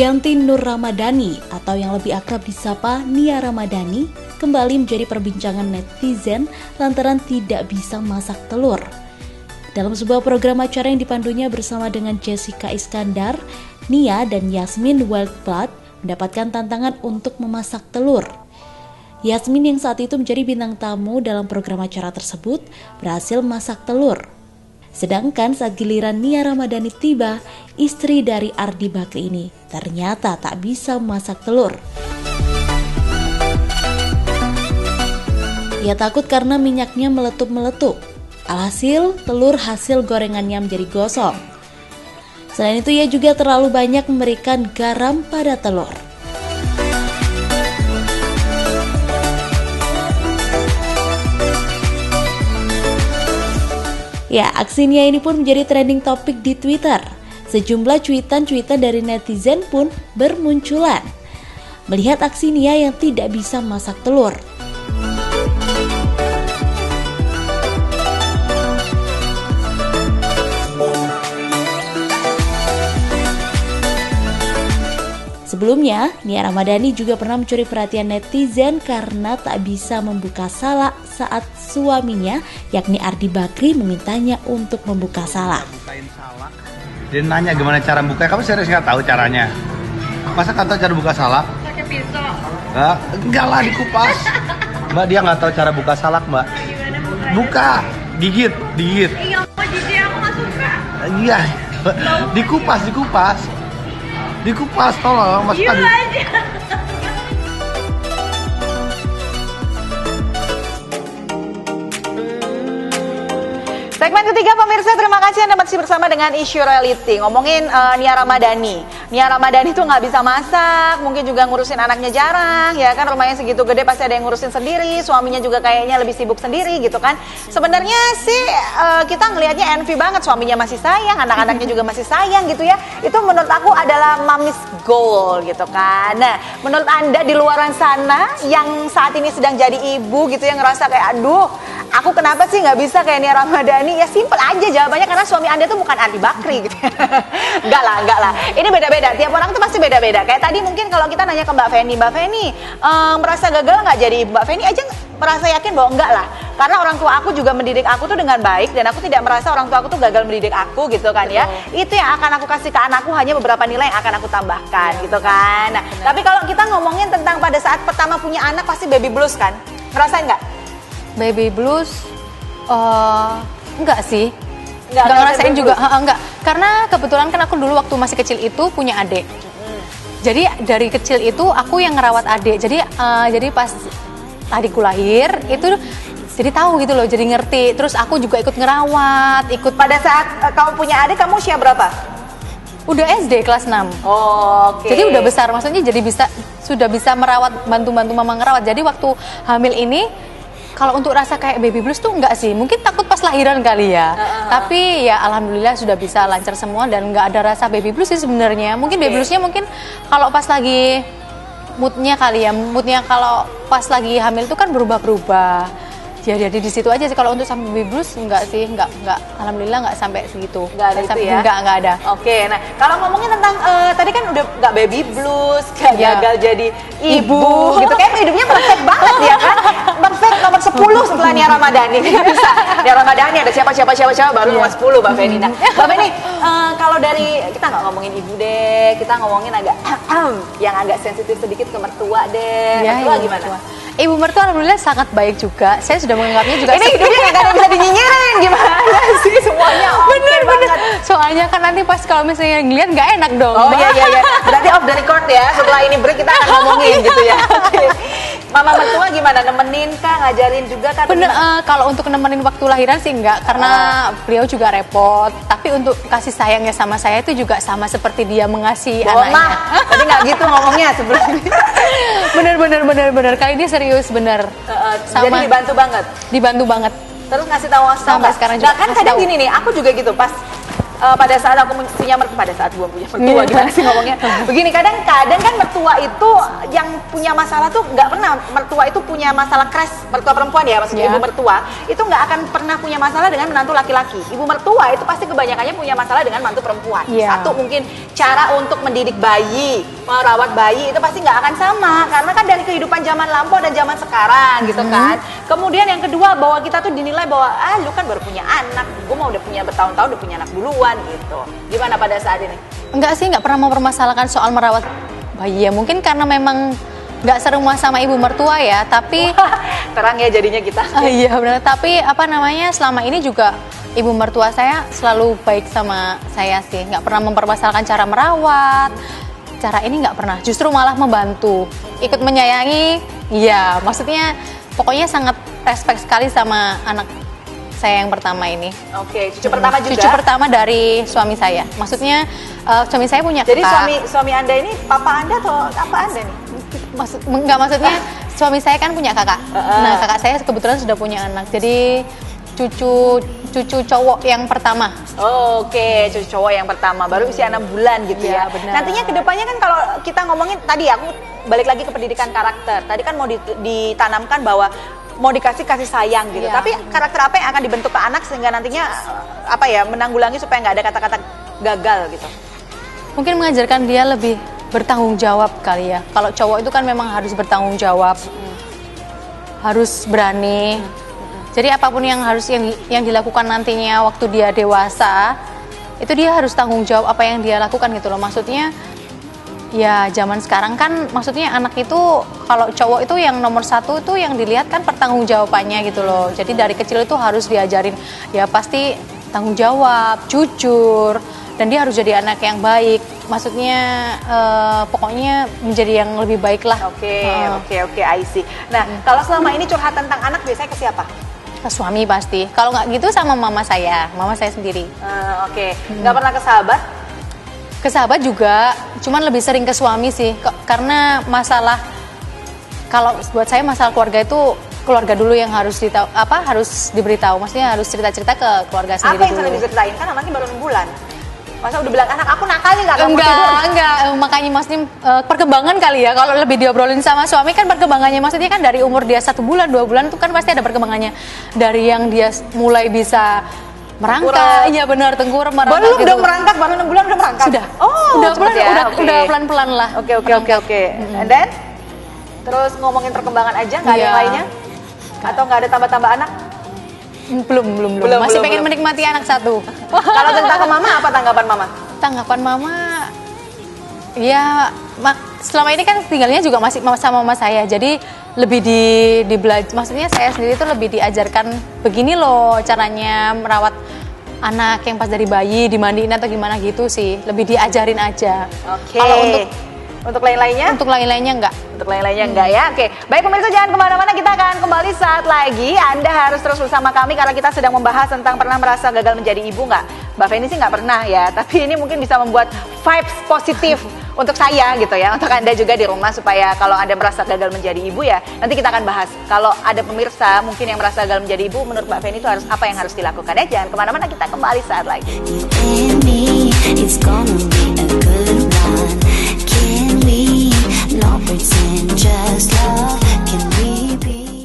Sugianti Nur Ramadhani atau yang lebih akrab disapa Nia Ramadhani kembali menjadi perbincangan netizen lantaran tidak bisa masak telur. Dalam sebuah program acara yang dipandunya bersama dengan Jessica Iskandar, Nia dan Yasmin Wildblood mendapatkan tantangan untuk memasak telur. Yasmin yang saat itu menjadi bintang tamu dalam program acara tersebut berhasil masak telur. Sedangkan saat giliran Nia Ramadhani tiba, istri dari Ardi Bakri ini ternyata tak bisa memasak telur. Ia takut karena minyaknya meletup-meletup. Alhasil, telur hasil gorengannya menjadi gosong. Selain itu, ia juga terlalu banyak memberikan garam pada telur. Ya, aksi Nia ini pun menjadi trending topik di Twitter. Sejumlah cuitan-cuitan dari netizen pun bermunculan melihat aksi Nia yang tidak bisa masak telur. Sebelumnya, Nia Ramadhani juga pernah mencuri perhatian netizen karena tak bisa membuka salak saat suaminya, yakni Ardi Bakri, memintanya untuk membuka salak. Dia nanya gimana cara buka, kamu serius nggak tahu caranya? Masa nggak tahu cara buka salak? Pakai pisau. Enggak lah, dikupas. Mbak, dia nggak tahu cara buka salak, Mbak. Gimana bukanya? Buka, gigit. Iya, mau jijik, aku nggak suka. Iya, dikupas. Dikupas, tolong Mas Iya Adi. aja. Segmen ketiga pemirsa, terima kasih Anda masih bersama dengan Isu Reality. Ngomongin Nia Ramadhani. Nia Ramadhani tuh nggak bisa masak, mungkin juga ngurusin anaknya jarang, ya kan, rumahnya segitu gede pasti ada yang ngurusin sendiri, suaminya juga kayaknya lebih sibuk sendiri gitu kan. Sebenarnya sih kita ngelihatnya envy banget, suaminya masih sayang, anak-anaknya juga masih sayang gitu ya. Itu menurut aku adalah mommy's goal gitu kan. Nah, menurut Anda di luaran sana yang saat ini sedang jadi ibu gitu yang ngerasa kayak aduh, aku kenapa sih nggak bisa kayak Nia Ramadhani? Ya simpel aja jawabannya, karena suami Anda tuh bukan Ardi Bakri gitu. Enggak lah. Ini beda-beda, tiap orang tuh pasti beda-beda. Kayak tadi mungkin kalau kita nanya ke Mbak Feni, merasa gagal nggak jadi ibu? Mbak Feni aja merasa yakin bahwa enggak lah. Karena orang tua aku juga mendidik aku tuh dengan baik, dan aku tidak merasa orang tua aku tuh gagal mendidik aku gitu kan ya. Itu yang akan aku kasih ke anakku, hanya beberapa nilai yang akan aku tambahkan gitu kan. Nah, tapi kalau kita ngomongin tentang pada saat pertama punya anak pasti baby blues kan? Ngerasain nggak? Baby blues, enggak sih, Nggak ngerasain juga, enggak. Karena kebetulan kan aku dulu waktu masih kecil itu punya adik. Jadi dari kecil itu aku yang ngerawat adik. Jadi pas adikku lahir itu jadi tahu gitu loh, jadi ngerti. Terus aku juga ikut ngerawat, Pada saat kamu punya adik, kamu usia berapa? udah SD kelas 6. Oh, oke. Jadi udah besar, maksudnya jadi sudah bisa merawat, bantu mama ngerawat. Jadi waktu hamil ini, kalau untuk rasa kayak baby blues tuh enggak sih, mungkin takut pas lahiran kali ya. Tapi ya alhamdulillah sudah bisa lancar semua dan nggak ada rasa baby blues sih sebenarnya. Mungkin baby bluesnya mungkin kalau pas lagi moodnya kali ya, moodnya kalau pas lagi hamil itu kan berubah-berubah. Jadi di situ aja sih. Kalau untuk sampai baby blues enggak sih, enggak. Alhamdulillah enggak sampai segitu. Enggak ada itu ya? Enggak ada. Oke, nah kalau ngomongin tentang tadi kan udah nggak baby blues, nggak Iya. gagal jadi ibu, gitu kayak hidupnya perfect banget ya kan? Perfect nomor 10 setelah Nia Ramadhani. Bisa Nia Ramadhani, ada siapa baru nomor 10 Mbak Feni. Nah, Mbak Feni, kalau dari kita nggak ngomongin ibu deh, kita ngomongin agak yang agak sensitif sedikit ke mertua deh. Ya, Mertua ibu gimana? mertua. Ibu mertua alhamdulillah sangat baik juga. Saya sudah menganggapnya juga Ini hidupnya nggak ada yang bisa dinyinyirin, gimana sih semuanya? bener. Soalnya kan nanti pas kalau misalnya ngeliat nggak enak dong. Oh iya. Berarti off the record ya. Setelah ini break kita akan ngomongin gitu ya. Oke. Mama mertua gimana? Nemenin kah? Ngajarin juga kah? Bener, kalau untuk nemenin waktu lahiran sih enggak, karena beliau juga repot. Tapi untuk kasih sayangnya sama saya itu juga sama seperti dia mengasihi anaknya. Tadi nggak gitu ngomongnya sebelumnya. Bener. Kali ini serius bener. Jadi dibantu banget. Dibantu banget. Terus ngasih tahu Sampai sekarang juga Nah, kan ngasih kadang tahu. gini nih, aku juga gitu pas pada saat aku punya mertua, pada saat gua punya mertua gimana sih ngomongnya? Begini, kadang-kadang kan mertua itu yang punya masalah tuh nggak pernah, mertua itu punya masalah crash, mertua perempuan ya maksudnya ibu mertua itu nggak akan pernah punya masalah dengan menantu laki-laki. Ibu mertua itu pasti kebanyakannya punya masalah dengan mantu perempuan. Satu mungkin cara untuk mendidik bayi, merawat bayi itu pasti nggak akan sama karena kan dari kehidupan zaman lampau dan zaman sekarang gitu kan. Kemudian yang kedua bahwa kita tuh dinilai bahwa lu kan baru punya anak, gue mau udah punya bertahun-tahun udah punya anak duluan gitu. Gimana pada saat ini? Enggak sih, nggak pernah mempermasalahkan soal merawat bayi ya. Mungkin karena memang nggak serumah sama ibu mertua ya, tapi terang ya jadinya kita. Iya benar. Tapi apa namanya, selama ini juga ibu mertua saya selalu baik sama saya sih. Nggak pernah mempermasalahkan cara merawat. Cara ini nggak pernah. Justru malah membantu, ikut menyayangi. Iya, maksudnya pokoknya sangat respect sekali sama anak saya yang pertama ini. Oke, cucu pertama juga? Cucu pertama dari suami saya. Maksudnya suami saya punya kakak. Jadi suami Anda ini papa Anda atau apa Anda nih? Maksudnya suami saya kan punya kakak. Nah, kakak saya kebetulan sudah punya anak. Jadi cucu cowok yang pertama. Oke, cucu cowok yang pertama baru usia 6 bulan gitu ya. Benar. Nantinya kedepannya kan kalau kita ngomongin tadi aku balik lagi ke pendidikan karakter. Tadi kan mau ditanamkan bahwa mau dikasih kasih sayang gitu. Tapi karakter apa yang akan dibentuk ke anak sehingga nantinya apa ya menanggulangi supaya nggak ada kata-kata gagal gitu. Mungkin mengajarkan dia lebih bertanggung jawab kali ya. Kalau cowok itu kan memang harus bertanggung jawab. Harus berani. Jadi apapun yang dilakukan nantinya waktu dia dewasa, itu dia harus tanggung jawab apa yang dia lakukan gitu loh. Maksudnya ya zaman sekarang kan maksudnya anak itu kalau cowok itu yang nomor satu itu yang dilihat kan pertanggungjawabannya gitu loh. Jadi dari kecil itu harus diajarin ya pasti tanggung jawab, jujur, dan dia harus jadi anak yang baik. Maksudnya pokoknya menjadi yang lebih baik lah. Oke, I see. Nah, kalau selama ini curhat tentang anak biasanya ke siapa? Ke suami pasti. Kalau nggak gitu sama mama saya sendiri. Oke. Nggak pernah ke sahabat? Ke sahabat juga, cuman lebih sering ke suami sih. Karena masalah, kalau buat saya masalah keluarga itu keluarga dulu yang harus harus diberitahu. Maksudnya harus cerita-cerita ke keluarga sendiri dulu. Apa yang sering diceritain? Kan anaknya baru 6 bulan. Masa udah bilang anak aku nakal nih nggak kamu tidur? Enggak, makanya maksudnya perkembangan kali ya. Kalau lebih diobrolin sama suami kan perkembangannya maksudnya kan dari umur dia 1 bulan, 2 bulan itu kan pasti ada perkembangannya. Dari yang dia mulai bisa merangkak, iya benar, tengkurap merangkak. Belum gitu. dong merangkak, baru 6 bulan udah merangkak. Sudah. Oh, Udah pelan-pelan lah. Oke. And then terus ngomongin perkembangan aja, nggak ada yang lainnya? Atau nggak ada tambah-tambah anak? Belum. Masih pengen menikmati anak satu. Kalau tentang mama, apa tanggapan mama? Tanggapan mama, ya selama ini kan tinggalnya juga masih sama mama saya. Jadi lebih maksudnya saya sendiri itu lebih diajarkan begini loh caranya merawat anak yang pas dari bayi, dimandiin atau gimana gitu sih. Lebih diajarin aja. Oke. Kalau untuk lain-lainnya? Untuk lain-lainnya enggak. Untuk lain-lainnya enggak ya. Oke. Baik pemirsa, jangan kemana-mana, kita akan kembali saat lagi. Anda harus terus bersama kami karena kita sedang membahas tentang pernah merasa gagal menjadi ibu nggak? Mbak Feni sih nggak pernah ya, tapi ini mungkin bisa membuat vibes positif untuk saya gitu ya, untuk Anda juga di rumah supaya kalau Anda merasa gagal menjadi ibu ya, nanti kita akan bahas. Kalau ada pemirsa mungkin yang merasa gagal menjadi ibu, menurut Mbak Feni itu harus apa yang harus dilakukan ya. Jangan kemana-mana, kita kembali saat lagi. No pretend, just